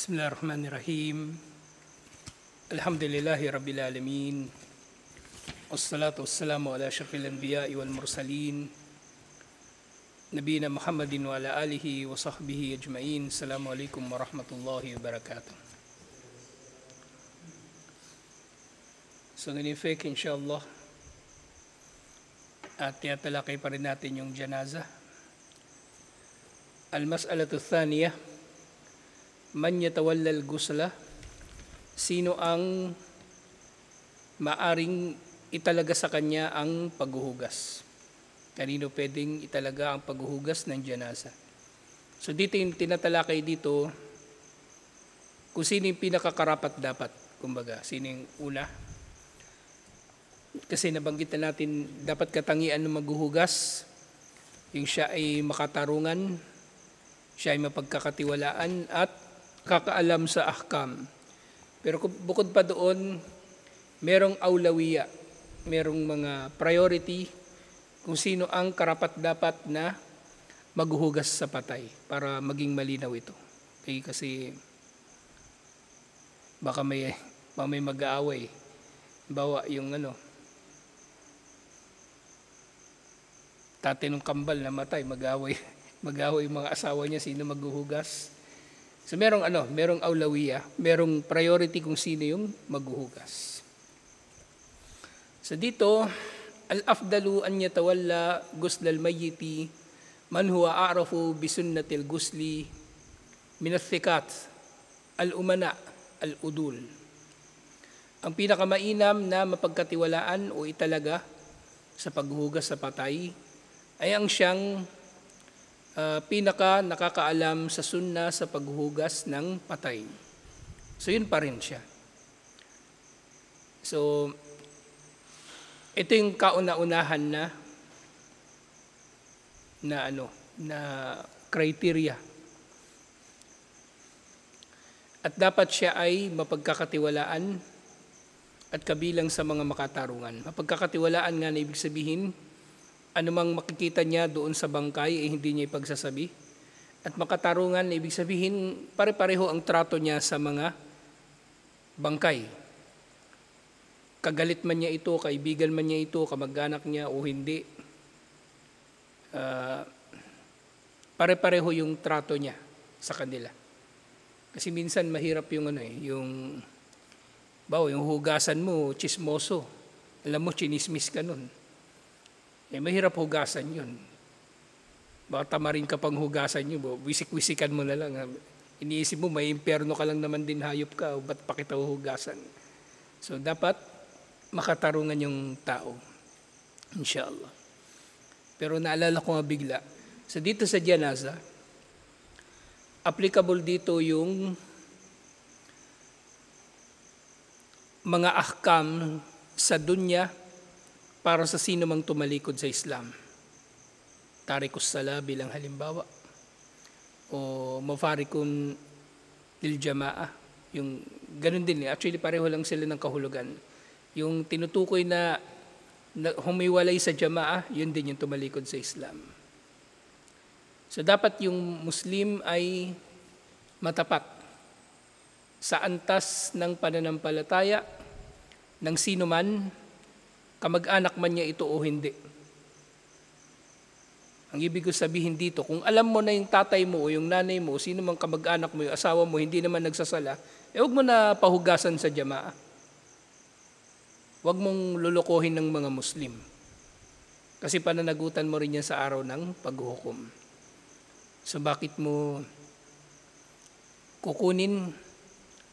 Bismillahirrahmanirrahim. Alhamdulillahi Rabbil Alamin. Wassalatu wassalamu ala asyrafil anbiya'i wal mursalin. Nabiyina Muhammadin wa ala alihi wa sahbihi ajma'in. Assalamualaikum warahmatullahi wabarakatuh. So ngayon fake insyaAllah. At tinatalakay pa rin natin yung janazah. Al-mas'alatu thaniyah. Man yatawallal gusla, sino ang maaring italaga sa kanya ang paghuhugas? Kanino pwedeng italaga ang paghuhugas ng janasa? So dito yung tinatalakay dito, kung sino yung pinakakarapat dapat, kumbaga, sino yung una. Kasi nabanggit na natin, dapat katangian ng maghuhugas, yung siya ay makatarungan, siya ay mapagkakatiwalaan at kakaalam sa ahkam. Pero bukod pa doon, merong aulawiya, merong mga priority kung sino ang karapat-dapat na maghuhugas sa patay para maging malinaw ito. Okay, kasi baka may mag-aaway. Bawa yung tatay ng kambal na matay, mag-aaway yung mga asawa niya, sino maghuhugas. So merong aulawiya, merong priority kung sino yung maghuhugas. So dito, al-afdalu an yatawalla guslal mayyiti man huwa a'rafu bi sunnatil gusli min athiqat al-umana al-udul. Ang pinakamainam na mapagkatiwalaan o italaga sa paghuhugas sa patay ay ang siyang pinaka nakakaalam sa sunna sa paghuhugas ng patay. So yun pa rin siya. So ito yung kauna-unahan na criteria. At dapat siya ay mapagkakatiwalaan at kabilang sa mga makatarungan. Mapagkakatiwalaan nga na ibig sabihin, anumang makikita niya doon sa bangkay hindi niya ipagsasabi. At makatarungan, ibig sabihin, pare-pareho ang trato niya sa mga bangkay. Kagalit man niya ito, kaibigan man niya ito, kamag-anak niya o hindi. Pare-pareho yung trato niya sa kanila. Kasi minsan mahirap yung yung hugasan mo, chismoso. Alam mo, chinismis ka nun. Mahirap hugasan yun. Baka tamarin ka pang hugasan yun, wisik-wisikan mo na lang. Iniisip mo, may impyerno ka lang naman din, hayop ka, ba't pa kita hugasan? So dapat makatarungan yung tao. Inshallah. Pero naalala ko nga bigla, so dito sa janaza, applicable dito yung mga ahkam sa dunya para sa sino mang tumalikod sa Islam. Tarikus sala bilang halimbawa. O mafarikun lil jama'ah. Yung ganun din. Actually, pareho lang sila ng kahulugan. Yung tinutukoy na humiwalay sa jama'ah, yun din yung tumalikod sa Islam. So dapat yung Muslim ay matapat sa antas ng pananampalataya ng sino man, kamag-anak man niya ito o hindi. Ang ibig ko sabihin dito, kung alam mo na yung tatay mo o yung nanay mo, sino mang kamag-anak mo, yung asawa mo, hindi naman nagsasala, huwag mo na pahugasan sa jamaa. Huwag mong lulukohin ng mga Muslim. Kasi pananagutan mo rin yan sa araw ng paghuhukom. So bakit mo kukunin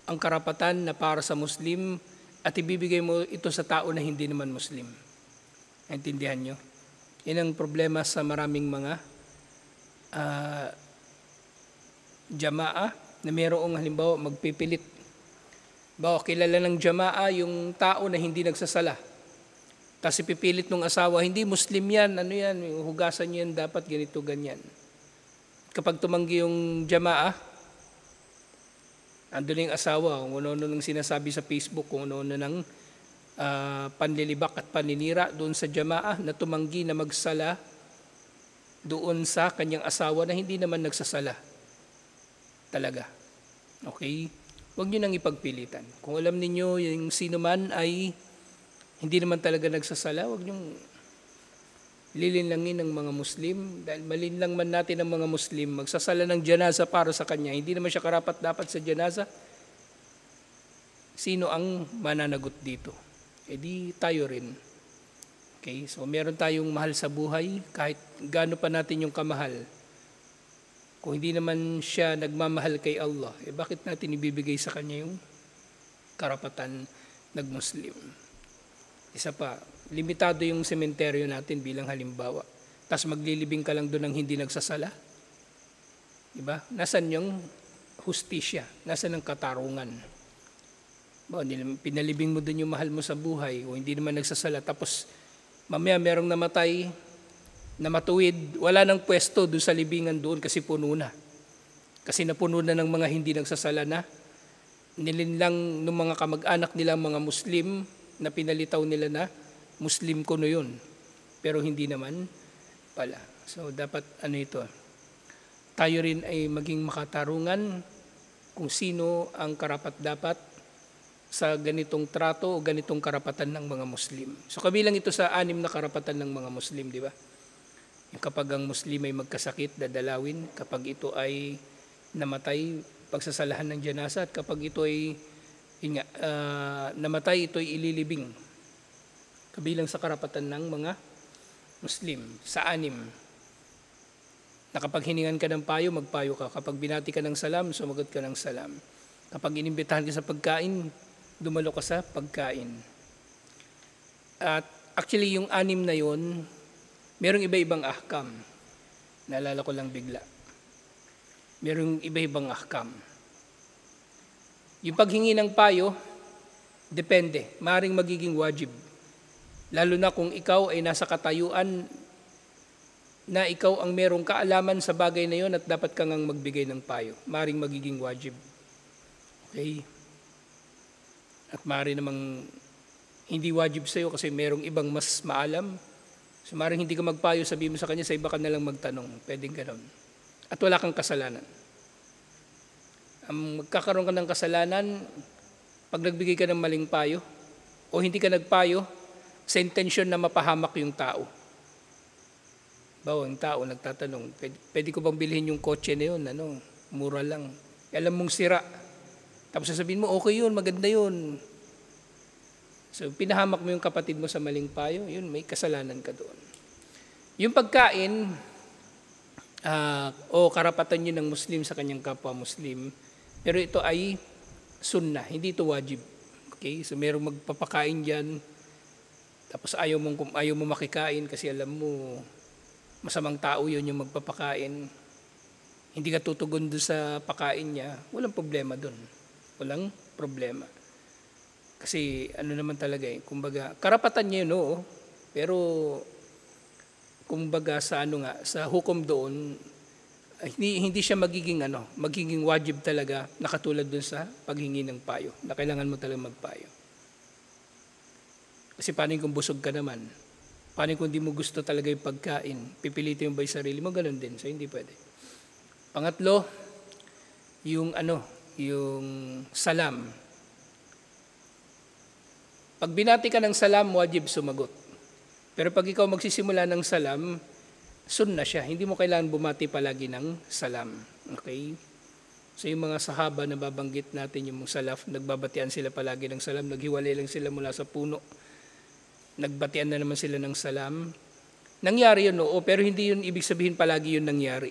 ang karapatan na para sa Muslim at ibibigay mo ito sa tao na hindi naman Muslim? Naintindihan nyo? Yan ang problema sa maraming mga jamaa na mayroong halimbawa magpipilit. Bawa, kilala ng jamaa yung tao na hindi nagsasala. Tapos ipipilit ng asawa, hindi Muslim yan, hugasan yan, dapat ganito, ganyan. Kapag tumanggi yung jamaa, andun yung asawa, kung ano nang sinasabi sa Facebook, kung ano ng panlilibak at paninira doon sa jamaa na tumanggi na magsala doon sa kanyang asawa na hindi naman nagsasala talaga. Okay? Huwag nyo nang ipagpilitan. Kung alam ninyo yung sino man ay hindi naman talaga nagsasala, huwag nyo lilinlangin ng mga Muslim. Dahil malinlang man natin ang mga Muslim, magsasala ng janaza para sa kanya, hindi naman siya karapat-dapat sa janaza. Sino ang mananagot dito? E di tayo rin. Okay? So meron tayong mahal sa buhay, kahit gaano pa natin yung kamahal. Kung hindi naman siya nagmamahal kay Allah, eh bakit natin ibibigay sa kanya yung karapatan nag-Muslim? Isa pa, limitado yung sementeryo natin bilang halimbawa. Tapos maglilibing ka lang doon ng hindi nagsasala. Diba? Nasaan yung hustisya? Nasaan ang katarungan? Pinalibing mo doon yung mahal mo sa buhay o hindi naman nagsasala. Tapos mamaya merong namatay, na matuwid, wala nang pwesto doon sa libingan doon kasi puno na. Kasi napuno na ng mga hindi nagsasala na. Nilinlang ng mga kamag-anak nila mga Muslim na pinalitaw nila na Muslim ko no yun. Pero hindi naman pala. So dapat ito, tayo rin ay maging makatarungan kung sino ang karapat-dapat sa ganitong trato o ganitong karapatan ng mga Muslim. So kabilang ito sa 6 na karapatan ng mga Muslim, di ba? Yung kapag ang Muslim ay magkasakit, dadalawin. Kapag ito ay namatay, pagsasalahan ng janasa. At kapag ito ay namatay, ito ay ililibing. Kabilang sa karapatan ng mga Muslim. Sa 6. Na kapag hiningan ka ng payo, magpayo ka. Kapag binati ka ng salam, sumagot ka ng salam. Kapag inimbitahan ka sa pagkain, dumalo ka sa pagkain. At actually, yung 6 na yun, merong iba-ibang ahkam. Naalala ko lang bigla. Merong iba-ibang ahkam. Yung paghingi ng payo, depende. Maaaring magiging wajib. Lalo na kung ikaw ay nasa katayuan na ikaw ang merong kaalaman sa bagay na yon at dapat kang magbigay ng payo. Maaaring magiging wajib. Okay? At maaari namang hindi wajib sa'yo kasi merong ibang mas maalam. So maaaring hindi ka magpayo, sabihin mo sa kanya, sa iba ka nalang magtanong. Pwedeng ganoon. At wala kang kasalanan. Magkakaroon ka ng kasalanan pag nagbigay ka ng maling payo o hindi ka nagpayo sa intensyon na mapahamak yung tao. Bawa, yung tao nagtatanong, pwede ko bang bilhin yung kotse na yun? Mura lang. Alam mong sira. Tapos sasabihin mo, okay yun, maganda yun. So, pinahamak mo yung kapatid mo sa maling payo, yun, may kasalanan ka doon. Yung pagkain, o karapatan yun ng Muslim sa kanyang kapwa Muslim, pero ito ay sunnah, hindi ito wajib. Okay? So, merong magpapakain dyan, tapos ayaw mo makikain kasi alam mo, masamang tao yun yung magpapakain. Hindi ka tutugon doon sa pakain niya, walang problema doon. Walang problema. Kasi naman talaga kumbaga, karapatan niya yun, oo. Pero, kumbaga sa sa hukom doon, hindi siya magiging wajib talaga, nakatulad doon sa paghingi ng payo, na kailangan mo talaga magpayo. Kasi paano kung busog ka naman? Paano kung hindi mo gusto talaga yung pagkain? Pipilitin mo ba yung sarili mo? Ganun din. So, hindi pwede. Pangatlo, yung salam. Pag binati ka ng salam, wajib sumagot. Pero pag ikaw magsisimula ng salam, sunnah siya. Hindi mo kailangan bumati palagi ng salam. Okay? So yung mga sahaba na babanggit natin, yung salaf, nagbabatian sila palagi ng salam, naghiwalay lang sila mula sa puno. Nagbatian na naman sila ng salam. Nangyari yun, oo, pero hindi yun ibig sabihin palagi yun nangyari.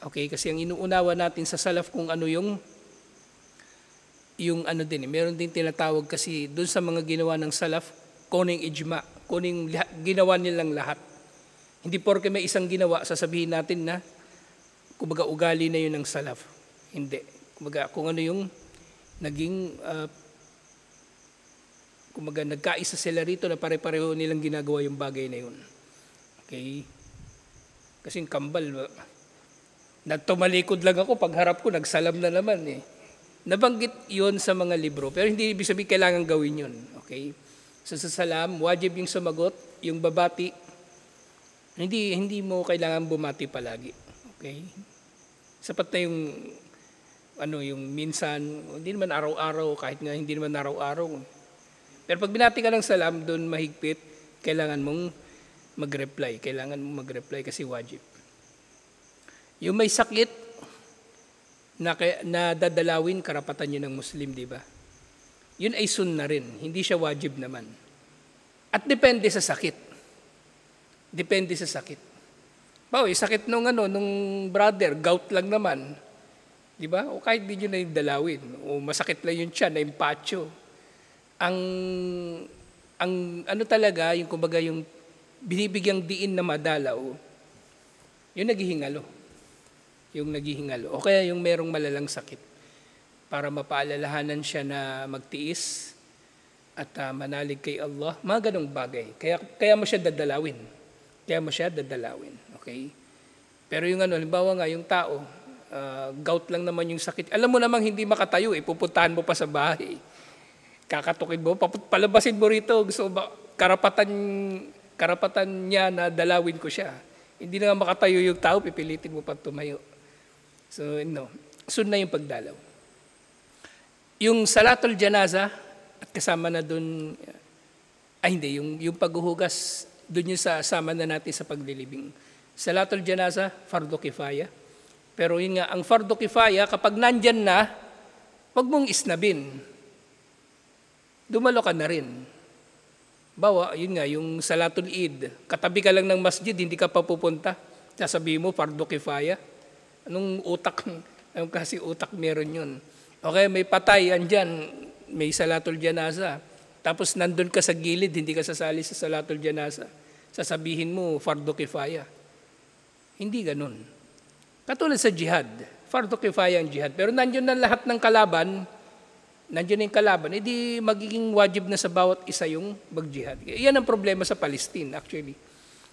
Okay? Kasi ang inuunawa natin sa salaf kung ano yung meron din tinatawag kasi doon sa mga ginawa ng salaf, kuning ijma, kuning ginawa nilang lahat. Hindi porke may isang ginawa, sasabihin natin na, kumbaga ugali na yun ng salaf. Hindi. Kumbaga kung ano yung naging, kumbaga nagkaisa sila rito na pare-pareho nilang ginagawa yung bagay na yun. Okay? Kasing kambal, nagtumalikod lang ako, pagharap ko, nagsalam na naman eh. Nabanggit yon sa mga libro, pero hindi ibig sabihin kailangan gawin yun. Okay? So sa salam, wajib yung sumagot, yung babati, hindi mo kailangan bumati palagi. Okay? Sapat na yung yung minsan, hindi naman araw-araw, kahit nga hindi naman araw-araw. Pero pag binati ka ng salam, doon mahigpit, kailangan mong mag-reply. Kailangan mong mag-reply kasi wajib. Yung may sakit na dadalawin, karapatan yun ng Muslim, di ba? Yun ay sunna rin, hindi siya wajib naman. At depende sa sakit. Depende sa sakit. Sakit nung brother, gout lang naman. Di ba? O kahit di nyo na yung dalawin. O masakit lang yung tiyan, na impatyo. Ang talaga, yung kumbaga yung binibigyang diin na madalaw, yung naghihingalo. Yung naghihingalo. O kaya yung merong malalang sakit. Para mapaalalahanan siya na magtiis at manalig kay Allah. Mga ganong bagay. Kaya mo siya dadalawin. Okay? Pero yung halimbawa nga, yung tao, gout lang naman yung sakit. Alam mo namang hindi makatayo, pupuntahan mo pa sa bahay. Kakatukin mo, palabasin mo rito. Gusto ba, karapatan niya na dalawin ko siya. Hindi na makatayo yung tao, pipilitin mo pa tumayo. So, sunna yung pagdalaw. Yung salatul janaza, at kasama na dun, yung paghuhugas, dun yung sama na natin sa paglilibing. Salatul janaza, fardu kifaya. Pero yun nga, ang fardu kifaya, kapag nandyan na, wag mong isnabin. Dumalo ka na rin. Yun nga, yung salatul Eid, katabi ka lang ng masjid, hindi ka pa pupunta. Sasabihin mo, fardu kifaya. Anong kasi utak meron yun. Okay, may patay, andyan, may salatul janaza. Tapos nandun ka sa gilid, hindi ka sasali sa salatul janaza. Sasabihin mo, fardu kifaya. Hindi ganun. Katulad sa jihad, fardu kifaya ang jihad. Pero nandiyan na lahat ng kalaban, edi magiging wajib na sa bawat isa yung mag-jihad. Yan ang problema sa Palestine, actually.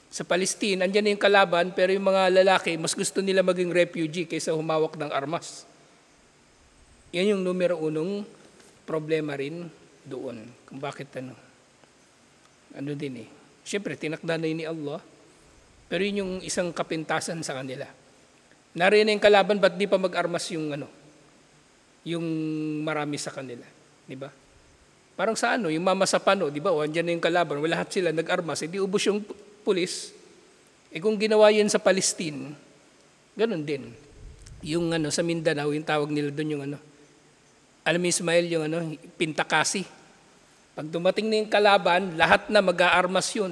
Sa Palestine, andyan na yung kalaban, pero yung mga lalaki, mas gusto nila maging refugee kaysa humawak ng armas. Yan yung numero unong problema rin doon. Kung bakit Siyempre, tinakda na yun ni Allah, pero yun yung isang kapintasan sa kanila. Nariyan na yung kalaban, ba't di pa mag-armas yung marami sa kanila, di ba? Parang sa yung mama sa pano, di ba? O andyan na yung kalaban, lahat sila nag-armas, di ubos yung pulis. Kung ginawa yun sa Palestine, ganun din. Yung sa Mindanao, yung tawag nila doon yung alam mo Ismail, yung pintakasi. Pag dumating na yung kalaban, lahat na mag-aarmas yun.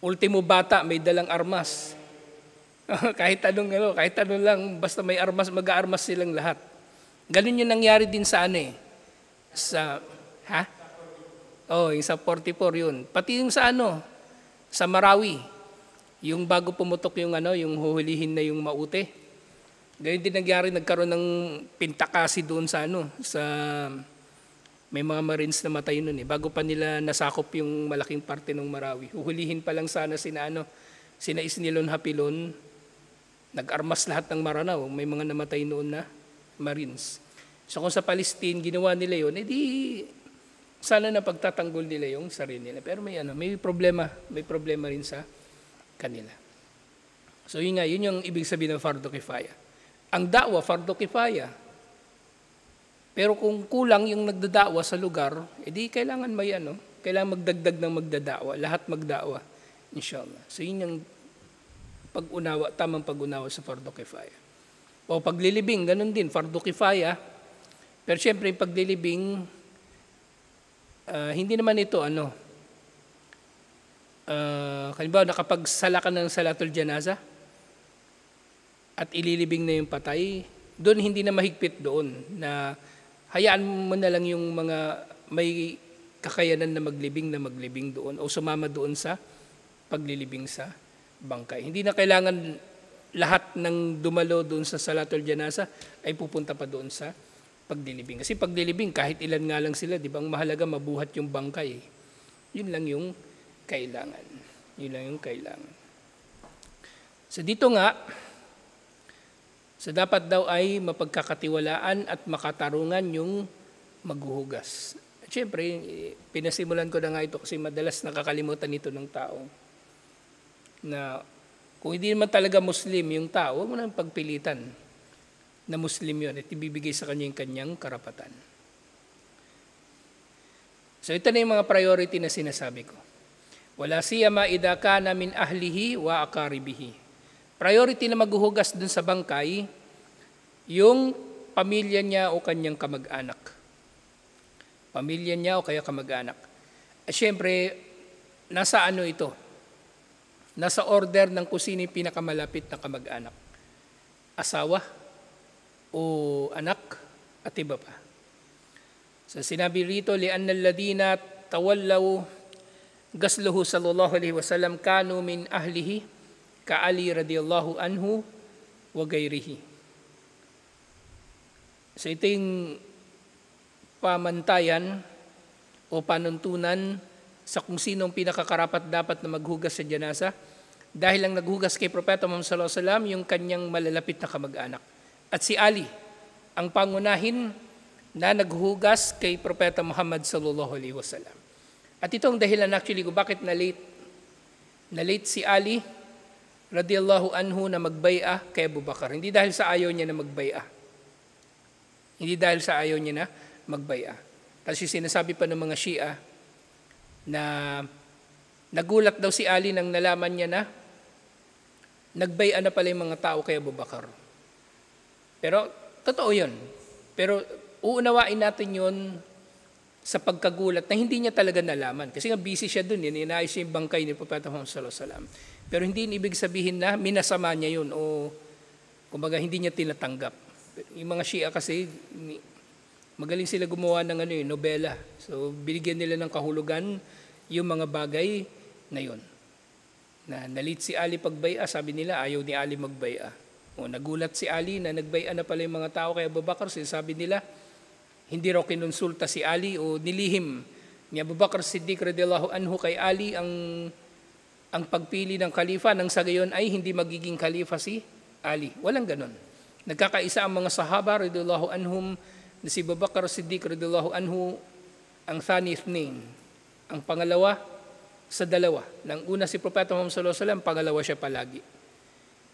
Ultimo bata, may dalang armas. kahit anong lang, basta may armas, mag-aarmas silang lahat. Ganun yung nangyari din sa yung sa 44 yun. Pati yung sa sa Marawi, yung bago pumutok yung yung huhulihin na yung maute. Ganyan din nangyari, nagkaroon ng pintakasi doon sa may mga Marines na matay noon bago pa nila nasakop yung malaking parte ng Marawi. Huhulihin pa lang sana sina Isnilon Hapilon, nag-armas lahat ng Maranao, may mga namatay noon na Marines. So kung sa Palestine ginawa nila yun, edi sana na pagtatanggol nila yung sarili nila. Pero may problema rin sa kanila. So yun yung ibig sabihin ng fardu kifaya. Ang da'wa, fardu kifaya. Pero kung kulang yung nagdada'wa sa lugar, edi kailangan kailangan magdagdag ng magdada'wa, lahat magda'wa, inshallah. So yun yung tamang pag-unawa sa fardu kifaya. O paglilibing, ganun din, fardu kifaya. Pero syempre, paglilibing, hindi naman ito, halimbawa, nakapagsala ka ng salatul janaza at ililibing na yung patay, doon hindi na mahigpit doon na hayaan mo na lang yung mga may kakayanan na maglibing doon o sumama doon sa paglilibing sa bangkay. Hindi na kailangan lahat ng dumalo doon sa salatul janaza ay pupunta pa doon sa paglilibing. Kasi paglilibing, kahit ilan nga lang sila, di ba, ang mahalaga mabuhat yung bangkay. Yun lang yung kailangan. So dito nga, dapat daw ay mapagkakatiwalaan at makatarungan yung maghuhugas. At syempre, pinasimulan ko na nga ito kasi madalas nakakalimutan ito ng tao. Na kung hindi naman talaga Muslim yung tao, huwag mo nang pagpilitan na Muslim yun at ibibigay sa kanya yung kanyang karapatan. So ito na yung mga priority na sinasabi ko. Wala siyama idha kana min ahlihi wa akaribihi. Priority na maghuhugas dun sa bangkay, yung pamilya niya o kanyang kamag-anak. Pamilya niya o kaya kamag-anak. At syempre, nasa ano ito? Nasa order ng kung sino yung pinakamalapit na kamag-anak. Asawa o anak at iba pa. So sinabi rito, li'anna alladhina tawallaw gasluhu sallallahu alaihi wasallam kanu min ahlihi ka Ali radiyallahu anhu wa gayrihi. So ito yung pamantayan o panuntunan sa kung sinong pinakakarapat dapat na maghugas sa janasa dahil lang naghugas kay Propeta Muhammad sallallahu alaihi wasallam yung kanyang malalapit na kamag-anak. At si Ali ang pangunahin na naghugas kay Propeta Muhammad sallallahu alaihi wasallam. At ito ang dahilan actually kung bakit na late si Ali radiyallahu anhu na magbai'a kay Abu Bakar. Hindi dahil sa ayaw niya na magbai'a. Hindi dahil sa ayaw niya na magbai'a. Kasi sinasabi pa ng mga Shia na nagulat daw si Ali nang nalaman niya na nagbai'a na pala yung mga tao kay Abu Bakar. Pero totoo yun. Pero uunawain natin yun sa pagkagulat na hindi niya talaga nalaman. Kasi nga busy siya dun, inaayos niya yung bangkay ni Propeta Muhammad sallallahu alaihi wasallam. Pero hindi ibig sabihin na minasama niya yun o kumbaga hindi niya tinatanggap. Yung mga Shia kasi, magaling sila gumawa ng nobela. So binigyan nila ng kahulugan yung mga bagay na yun. Na nalit si Ali pagbai'a, sabi nila ayaw ni Ali magbai'a. O nagulat si Ali na nagbai'a na pala yung mga tao kay Abu Bakar, sabi nila, hindi raw kinonsulta si Ali o nilihim ni Abu Bakar Siddiq radhiyallahu anhu kay Ali ang pagpili ng khalifa nang sa gayon ay hindi magiging khalifa si Ali. Walang ganon. Nagkakaisa ang mga sahaba radhiyallahu anhum na si Abu Bakar Siddiq radhiyallahu anhu ang thani ithnain. Ang pangalawa sa dalawa. Nang una si Propeta Muhammad sallallahu alaihi wasallam, pangalawa siya palagi.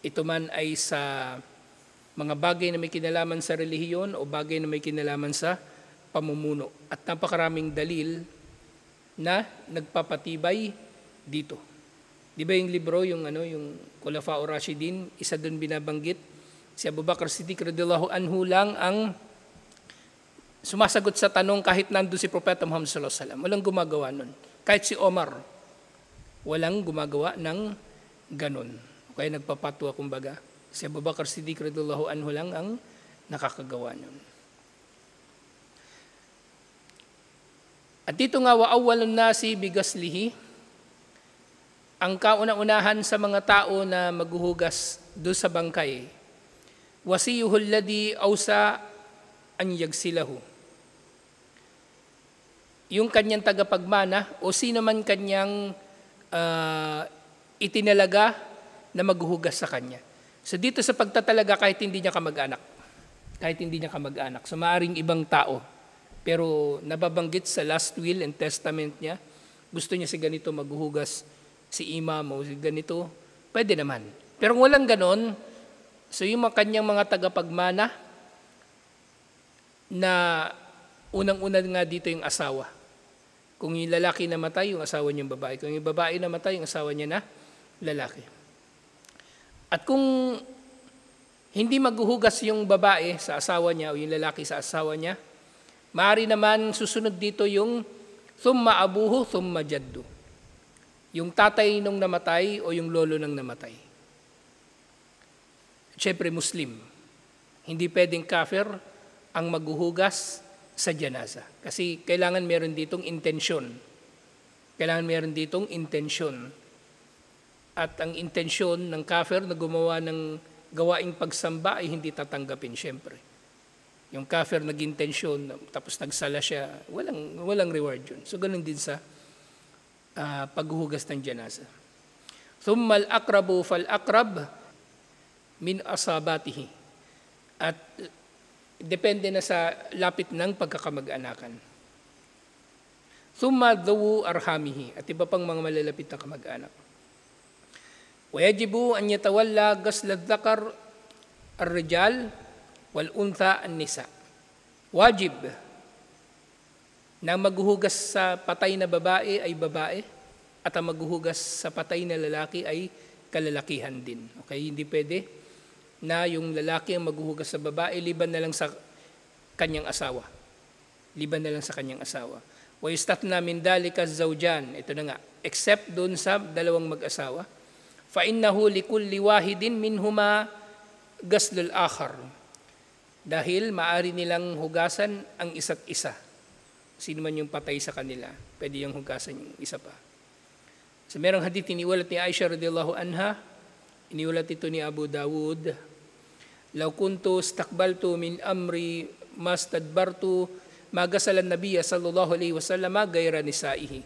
Ito man ay sa mga bagay na may kinalaman sa relihiyon o bagay na may kinalaman sa pamumuno. At napakaraming dalil na nagpapatibay dito. Di ba yung libro, yung Khulafa' Rashidin, isa doon binabanggit, si Abu Bakar Siddiq radhiyallahu anhu lang ang sumasagot sa tanong kahit nandun si Propeta Muhammad sallallahu alaihi wasallam. Walang gumagawa nun. Kahit si Omar, walang gumagawa ng ganon. O kaya nagpapatwa kumbaga. Si Abu Bakar Siddiq radhiyallahu anhu lang ang nakakagawa nun. At dito nga wa awwalun nasi bigaslihi, ang kauna-unahan sa mga tao na maghuhugas do sa bangkay, wasiyuhul ladhi awsa an yagsilahu. Yung kanyang tagapagmana o sino man kanyang itinalaga na maghuhugas sa kanya. So dito sa pagtatalaga kahit hindi niya kamag-anak. Kahit hindi niya kamag-anak. So maaring ibang tao. Pero nababanggit sa last will and testament niya, gusto niya si ganito maghuhugas, si imam o si ganito, pwede naman. Pero kung walang ganon, so yung kanyang mga tagapagmana na unang-una nga dito yung asawa. Kung yung lalaki namatay, yung asawa niya yung babae. Kung yung babae namatay, yung asawa niya na lalaki. At kung hindi maghuhugas yung babae sa asawa niya o yung lalaki sa asawa niya, maaari naman susunod dito yung thumma abuhu, thumma jaddu. Yung tatay nung namatay o yung lolo nang namatay. Siyempre Muslim. Hindi pwedeng kafir ang maghuhugas sa janaza. Kasi kailangan meron ditong intensyon. Kailangan meron ditong intensyon. At ang intensyon ng kafir na gumawa ng gawaing pagsamba ay hindi tatanggapin siyempre. Yung kafir nag-intensyon, tapos nagsala siya, walang reward yun. So ganun din sa paghuhugas ng janaza. Thumma al-aqrabu fal-aqrab min asabatihi. At depende na sa lapit ng pagkakamag-anakan. Thumma dhawu arhamihi. At iba pang mga malalapit na kamag-anak. ويجب أن يتولى غسل الذكر الرجال wal untha an-nisa. Wajib na maghuhugas sa patay na babae ay babae at ang maghuhugas sa patay na lalaki ay kalalakihan din. Okay, hindi pwede na yung lalaki ang maghuhugas sa babae liban na lang sa kanyang asawa. Liban na lang sa kanyang asawa. Wa yustatna min dalika zawjan, ito na nga, except doon sa dalawang mag-asawa. Fa innahu likulli wahidin minhuma ghaslul akhar. Dahil maari nilang hugasan ang isa't isa. Sino man yung patay sa kanila, pwede yung hugasan yung isa pa. So merong hadith iniulat ni Aisha radhiyallahu anha, iniulat ito ni Abu Dawud, law kuntu istakbaltu min amri mastadbartu magasalan nabiyya sallallahu alaihi wasallam gayra nisaihi.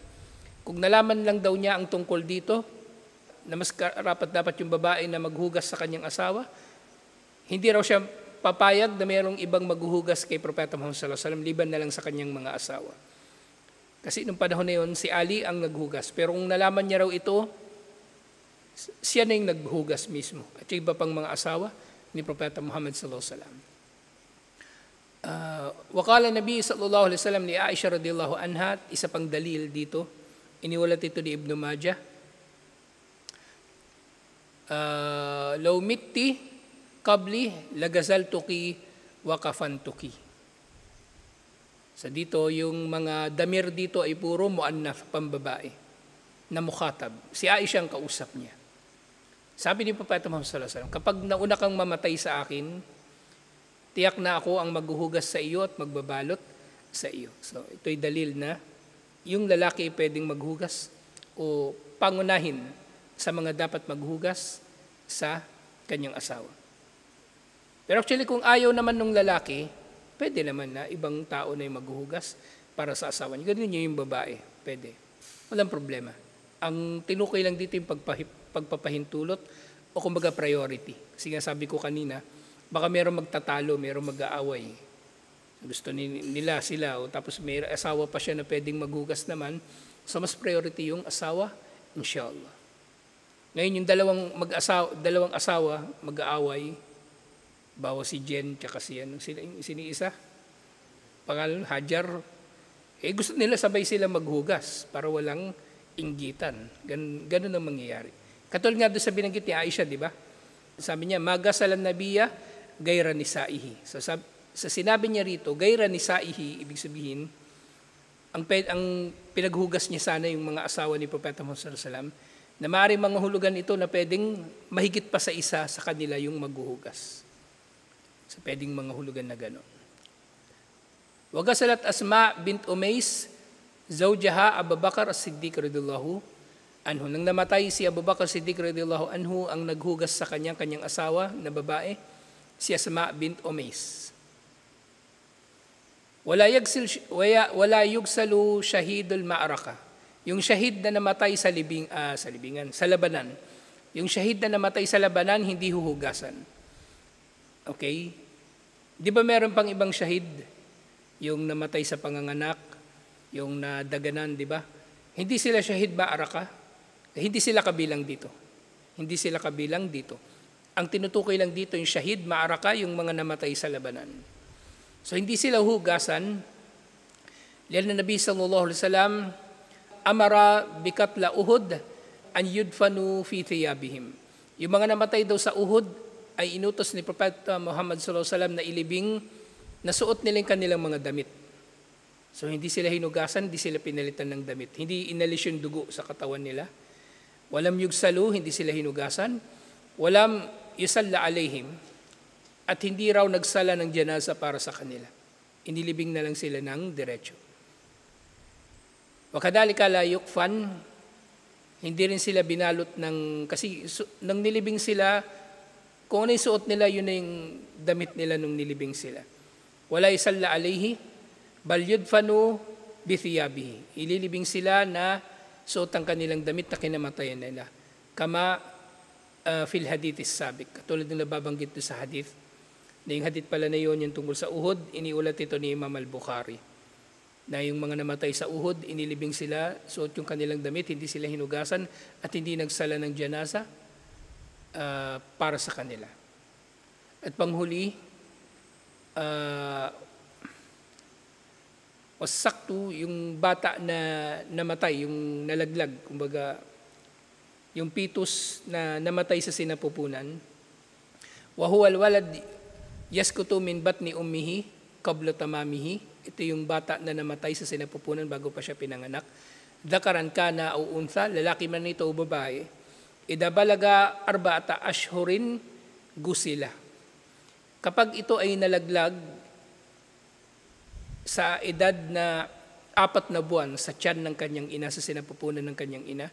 Kung nalaman lang daw niya ang tungkol dito, na mas karapat dapat yung babae na maghugas sa kanyang asawa, hindi raw siya papayag na mayroong ibang maghuhugas kay Propeta Muhammad sallallahu alaihi wasallam liban na lang sa kanyang mga asawa. Kasi nung panahon na yun, si Ali ang naghugas. Pero kung nalaman niya raw ito, siya na yung naghugas mismo. At yung iba pang mga asawa ni Propeta Muhammad sallallahu alaihi wasallam. Wakala Nabi sallallahu alaihi wasallam ni Aisha radhiyallahu anha, isa pang dalil dito, iniwalat ito ni Ibn Majah. Law mitti qabli lagazaltuki wa kafantuki. So dito yung mga damir dito ay puro muannaf, pambabae na mukhatab. Si Aisha ang kausap niya. Sabi ni Propeta Muhammad sallallahu alaihi wasallam, kapag nauna kang mamatay sa akin, tiyak na ako ang maghuhugas sa iyo at magbabalot sa iyo. So ito'y dalil na yung lalaki pwedeng maghugas o pangunahin sa mga dapat maghugas sa kanyang asawa. Pero actually kung ayaw naman ng lalaki, pwede naman na ibang tao na yung maghuhugas para sa asawa niya. Ganun yung babae, pwede. Walang problema. Ang tinukay lang dito yung pagpapahintulot o kumbaga priority. Kasi nga sabi ko kanina, baka mayroong magtatalo, mayroong mag-aaway. Gusto nila sila, o tapos may asawa pa siya na pwedeng maghugas naman. So mas priority yung asawa, inshallah. Ngayon yung dalawang asawa mag-aaway, bawa si Jen tsaka si isa, pangalan Hajar, gusto nila sabay sila maghugas para walang inggitan. Ganun ang mangyayari. Katulad nga doon sa binanggit ni Aisha, di ba? Sabi niya, magasalan nabiyya gayra nisaihi. So sa sinabi niya rito, gayra nisaihi, ibig sabihin, ang pinaghugas niya sana yung mga asawa ni Propeta Muhammad sallallahu alaihi wasallam, na maaaring mga hulugan ito na pwedeng mahigit pa sa isa sa kanila yung maghuhugas. So pwedeng mga hulugan na gano'n. Wagasalat Asma bint Umays, zawjaha Abu Bakar as-Siddiq radhiyallahu anhu. Nang namatay si Abu Bakar as-Siddiq radhiyallahu anhu, ang naghugas sa kanyang asawa na babae, si Asma bint Umays. Wala yugsalu shahidul ma'araka. Yung shahid na namatay sa labanan. Yung shahid na namatay sa labanan, hindi huhugasan. Okay? Di ba meron pang ibang shahid? Yung namatay sa panganganak, yung nadaganan, di ba? Hindi sila shahid ma'araka. Hindi sila kabilang dito. Hindi sila kabilang dito. Ang tinutukoy lang dito yung shahid ma'araka, yung mga namatay sa labanan. So hindi sila hugasan. Lian na Nabi sallallahu alaihi wasallam amara bikatla Uhud an yudfanu fi thiyabihim. Yung mga namatay daw sa Uhud ay inutos ni Propeta Muhammad sallallahu alaihi wasallam na ilibing, nasuot nila yung kanilang mga damit. So hindi sila hinugasan, hindi sila pinalitan ng damit. Hindi inalis yung dugo sa katawan nila. Walam yugsalu, hindi sila hinugasan. Walam yusalla alaihim, at hindi raw nagsala ng janaza para sa kanila. Inilibing na lang sila ng diretso. Wakadalika la yukfan, hindi rin sila binalot kasi nang nilibing sila, kung ano yung suot nila, yun na yung damit nila nung nilibing sila. Wala isalla alayhi, bal yudfanu bithiyabihi. Ililibing sila na suot ang kanilang damit na kinamatayan nila. Kama fil hadith sabik. Katulad ng nababanggit sa hadith, na yung hadith pala na yun, yung tungkol sa Uhud, iniulat ito ni Imam al-Bukhari. Na yung mga namatay sa Uhud, inilibing sila, suot yung kanilang damit, hindi sila hinugasan, at hindi nagsala ng janaza para sa kanila. At panghuli, uh, o sakto yung bata na namatay, yung nalaglag, kumbaga yung fetus na namatay sa sinapupunan. Wa huwa alwalad yaskutu min batni ummihi qabla tamamihi. Ito yung bata na namatay sa sinapupunan bago pa siya pinanganak. Dhakaran kana o untha, lalaki man ito o babae. Ida balaga arba'ata ashhurin gusila. Kapag ito ay nalaglag sa edad na 4 na buwan sa tiyan ng kanyang ina, sa sinapupunan ng kanyang ina,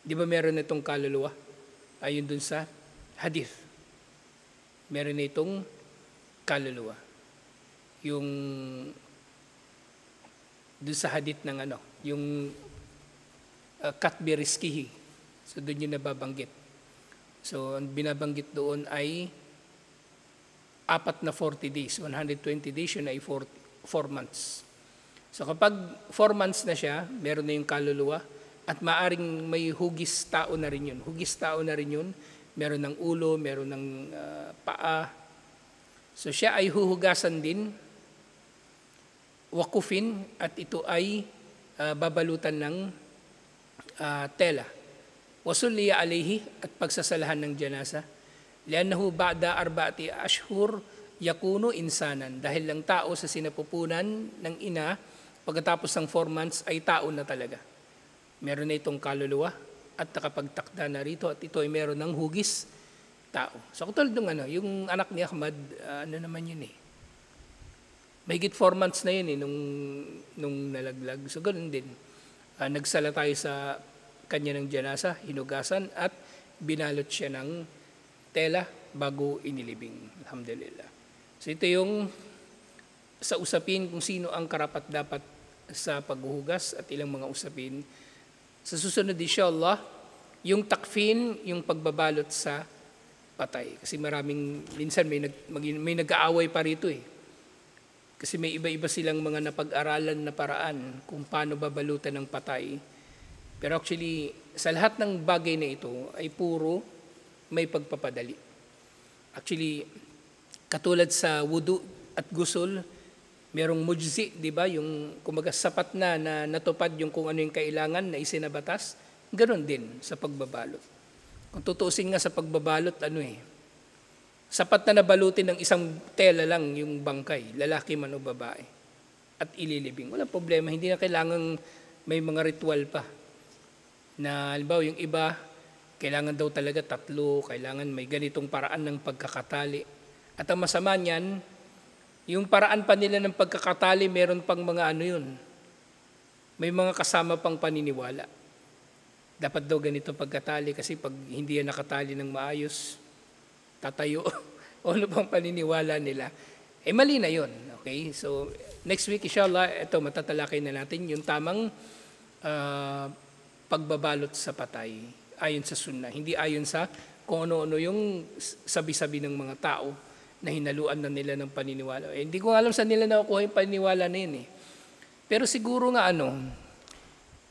di ba meron na itong kaluluwa? Ayon dun sa hadith. Meron na itong kaluluwa. Yung dun sa hadith ng yung katbi rizkihi. So dun yung nababanggit. So ang binabanggit doon ay 4 na 40 days, 120 days, yun ay 4 months. So kapag 4 months na siya, meron na yung kaluluwa at maaring may hugis tao na rin yun. Hugis tao na rin yun. Meron ng ulo, meron ng paa. So siya ay huhugasan din, wakufin, at ito ay babalutan ng tela. Wasulliya alayhi, at pagsasalahan ng janasa. Liannahu ba'da arba'ati ashhur yakunu insanan. Dahil lang tao sa sinapupunan ng ina, pagkatapos ng 4 months ay tao na talaga. Meron na itong kaluluwa at nakapagtakda na rito at ito ay meron ng hugis tao. So katulad nung yung anak ni Ahmad, naman yun eh. Mahigit 4 months na yun eh, nung nalaglag. So ganoon din. Nagsala tayo sa kanya ng janasa, hinugasan at binalot siya ng tela bago inilibing. Alhamdulillah. So ito yung sa usapin kung sino ang karapat-dapat sa paghuhugas at ilang mga usapin. Sa susunod inshallah, yung takfin, yung pagbabalot sa patay. Kasi minsan may nag-aaway pa rito eh. Kasi may iba-iba silang mga napag-aralan na paraan kung paano babalutan ng patay. Pero actually, sa lahat ng bagay na ito ay puro may pagpapadali. Actually, katulad sa wudu at gusul, merong mujzi, di ba? Yung kumaga sapat na natupad yung kung ano yung kailangan na isinabatas, ganoon din sa pagbabalot. Kung tutuusin nga sa pagbabalot, sapat na nabalutin ng isang tela lang yung bangkay, lalaki man o babae, at ililibing. Walang problema, hindi na kailangan may mga ritual pa. Na halimbawa yung iba, kailangan daw talaga 3, kailangan may ganitong paraan ng pagkakatali. At ang masama niyan, yung paraan pa nila ng pagkakatali, meron pang mga yun. May mga kasama pang paniniwala. Dapat daw ganito pagkatali kasi pag hindi yan nakatali ng maayos, tatayo. O ano pang paniniwala nila. Mali na yun. Okay? So, next week, inshallah, ito, matatalakay na natin yung tamang pagbabalot sa patay ayon sa sunnah. Hindi ayon sa kung ano-ano yung sabi-sabi ng mga tao na hinaluan na nila ng paniniwala. Hindi ko alam saan nila nakukuha yung paniniwala na yun eh. Pero siguro nga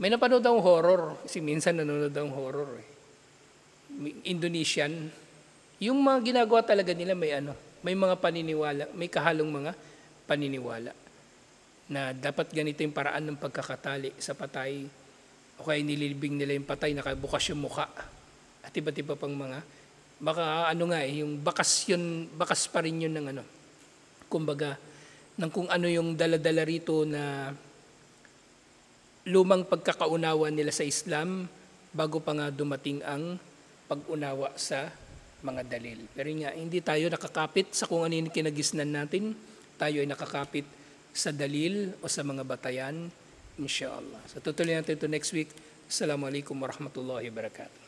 may napanood akong horror. Kasi minsan nanonood akong horror eh. Indonesian. Yung mga ginagawa talaga nila may mga paniniwala, may kahalong mga paniniwala na dapat ganito yung paraan ng pagkakatali sa patay. O kaya nililibing nila yung patay, nakabukas yung muka. At iba't iba pang mga, baka yung bakas pa rin yun ng kumbaga, ng kung ano yung dala-dala rito na lumang pagkakaunawa nila sa Islam bago pa nga dumating ang pag-unawa sa mga dalil. Pero nga, hindi tayo nakakapit sa kung ano yung kinagisnan natin. Tayo ay nakakapit sa dalil o sa mga batayan, inshallah. So tutuloy natin ito next week. Assalamualaikum warahmatullahi wabarakatuh.